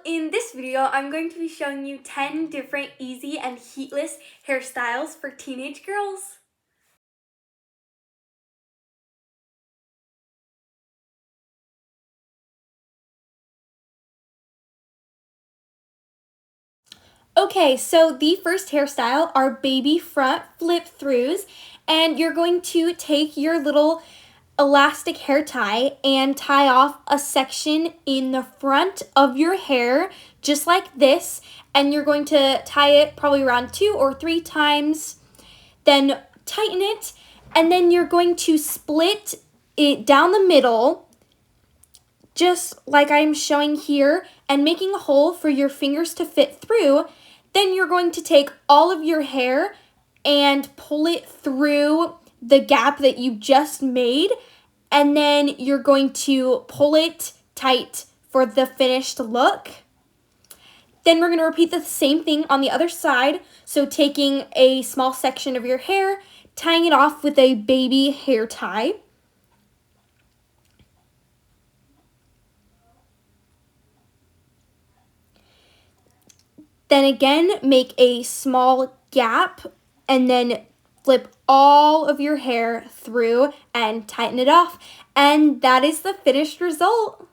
in this video, I'm going to be showing you 10 different easy and heatless hairstyles for teenage girls. Okay, so the first hairstyle are baby front flip throughs, and you're going to take your little elastic hair tie and tie off a section in the front of your hair just like this, and you're going to tie it probably around 2 or 3 times, then tighten it, and then you're going to split it down the middle just like I'm showing here and making a hole for your fingers to fit through. Then you're going to take all of your hair and pull it through the gap that you just made, and then you're going to pull it tight for the finished look. Then we're going to repeat the same thing on the other side. So taking a small section of your hair, tying it off with a baby hair tie. Then again, make a small gap and then flip all of your hair through and tighten it off. And that is the finished result.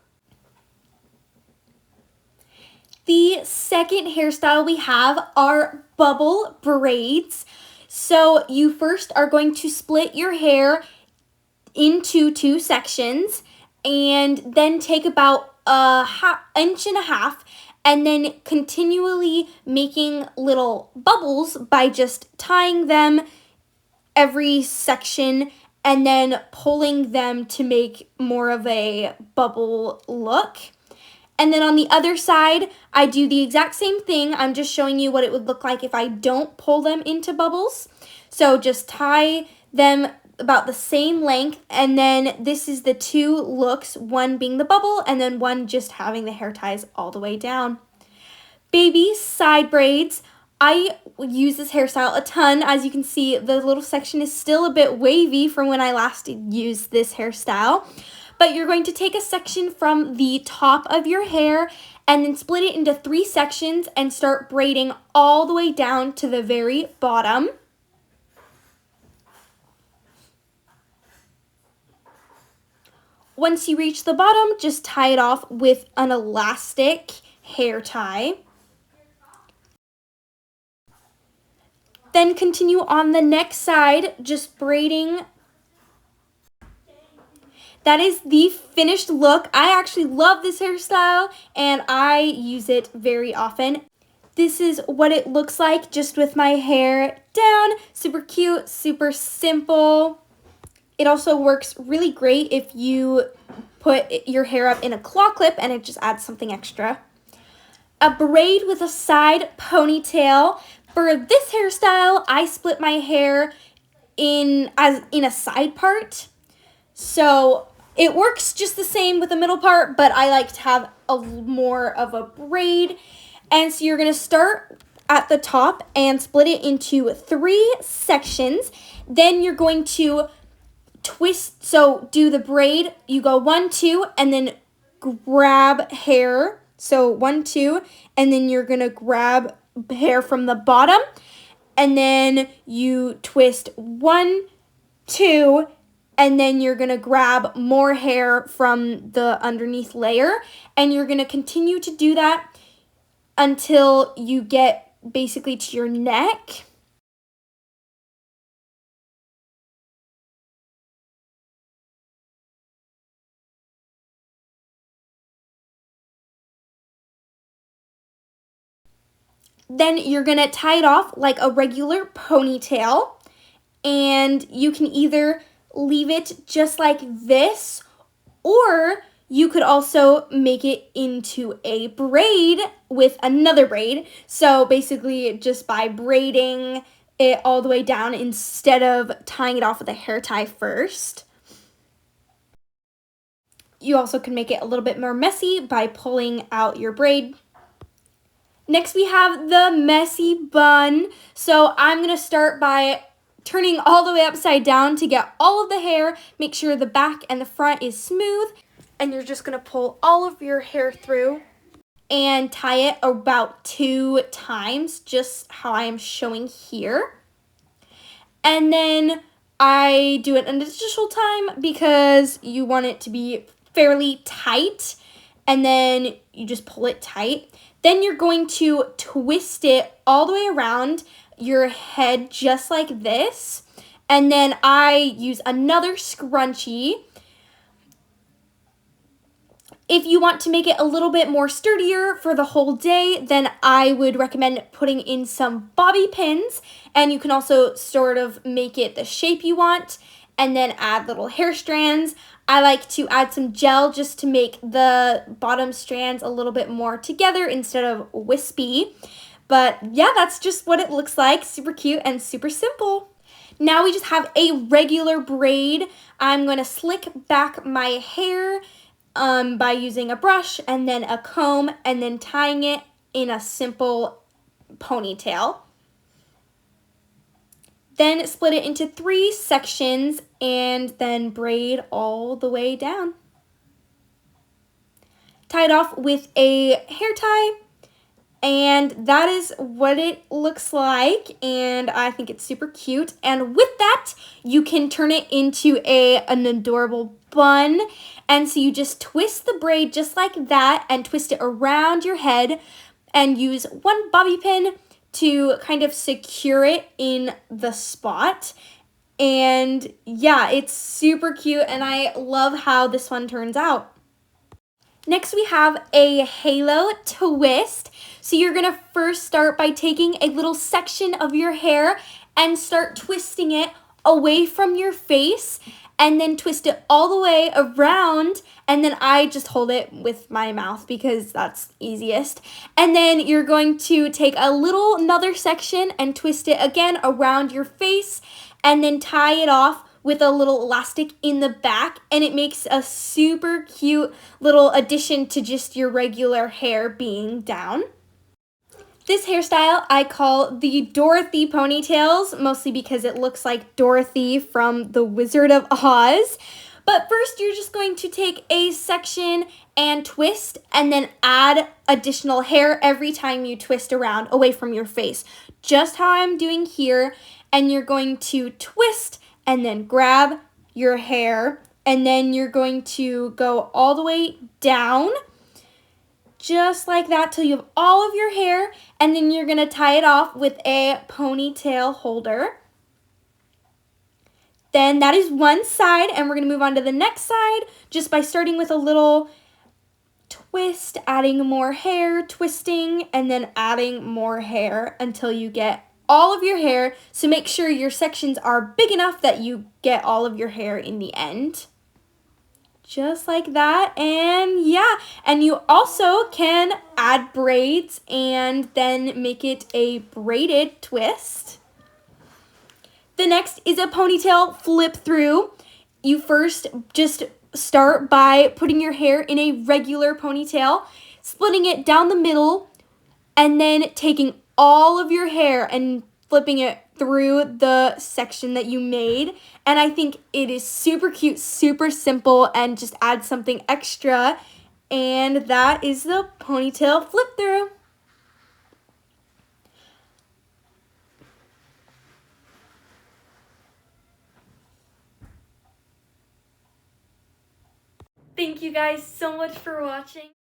The second hairstyle we have are bubble braids. So you first are going to split your hair into 2 sections and then take about a inch and a half and then continually making little bubbles by just tying them every section and then pulling them to make more of a bubble look. And then on the other side, I do the exact same thing. I'm just showing you what it would look like if I don't pull them into bubbles. So just tie them about the same length, and then this is the 2 looks, one being the bubble and then one just having the hair ties all the way down. Baby side braids. I use this hairstyle a ton. As you can see, the little section is still a bit wavy from when I last used this hairstyle. But you're going to take a section from the top of your hair and then split it into 3 sections and start braiding all the way down to the very bottom. Once you reach the bottom, just tie it off with an elastic hair tie. Then continue on the next side, just braiding. That is the finished look. I actually love this hairstyle and I use it very often. This is what it looks like just with my hair down. Super cute, super simple. It also works really great if you put your hair up in a claw clip and it just adds something extra. A braid with a side ponytail. For this hairstyle, I split my hair in a side part. So it works just the same with the middle part, but I like to have more of a braid. And so you're going to start at the top and split it into 3 sections. Then you're going to twist, so do the braid, you go 1, 2, and then grab hair. So 1, 2, and then you're going to grab hair from the bottom, and then you twist 1, 2, and then you're going to grab more hair from the underneath layer, and you're going to continue to do that until you get basically to your neck. Then you're going to tie it off like a regular ponytail, and you can either leave it just like this, or you could also make it into a braid with another braid. So basically just by braiding it all the way down instead of tying it off with a hair tie first. You also can make it a little bit more messy by pulling out your braid. Next we have the messy bun. So I'm going to start by turning all the way upside down to get all of the hair. Make sure the back and the front is smooth. And you're just going to pull all of your hair through. and tie it about 2 times, just how I am showing here. And then I do it an additional time because you want it to be fairly tight, and then you just pull it tight. Then you're going to twist it all the way around your head just like this. And then I use another scrunchie. If you want to make it a little bit more sturdier for the whole day, then I would recommend putting in some bobby pins, and you can also sort of make it the shape you want and then add little hair strands. I like to add some gel just to make the bottom strands a little bit more together instead of wispy. But yeah, that's just what it looks like. Super cute and super simple. Now we just have a regular braid. I'm going to slick back my hair by using a brush and then a comb and then tying it in a simple ponytail. Then split it into 3 sections and then braid all the way down. Tie it off with a hair tie, and that is what it looks like, and I think it's super cute. And with that, you can turn it into an adorable bun. And so you just twist the braid just like that and twist it around your head and use 1 bobby pin to kind of secure it in the spot. And yeah, it's super cute, and I love how this one turns out. Next, we have a halo twist. So you're gonna first start by taking a little section of your hair and start twisting it away from your face, and then twist it all the way around, and then I just hold it with my mouth because that's easiest. And then you're going to take another section and twist it again around your face, and then tie it off with a little elastic in the back, and it makes a super cute little addition to just your regular hair being down. This hairstyle I call the Dorothy ponytails, mostly because it looks like Dorothy from The Wizard of Oz. But first, you're just going to take a section and twist, and then add additional hair every time you twist around away from your face, just how I'm doing here. And you're going to twist and then grab your hair, and then you're going to go all the way down, just like that, till you have all of your hair, and then you're gonna tie it off with a ponytail holder. Then that is one side, and we're gonna move on to the next side, just by starting with a little twist, adding more hair, twisting, and then adding more hair until you get all of your hair. So make sure your sections are big enough that you get all of your hair in the end. Just like that. And yeah, and you also can add braids and then make it a braided twist. The next is a ponytail flip through. You first just start by putting your hair in a regular ponytail, splitting it down the middle, and then taking all of your hair and flipping it through the section that you made. And I think it is super cute, super simple, and just add something extra. And that is the ponytail flip through. Thank you guys so much for watching.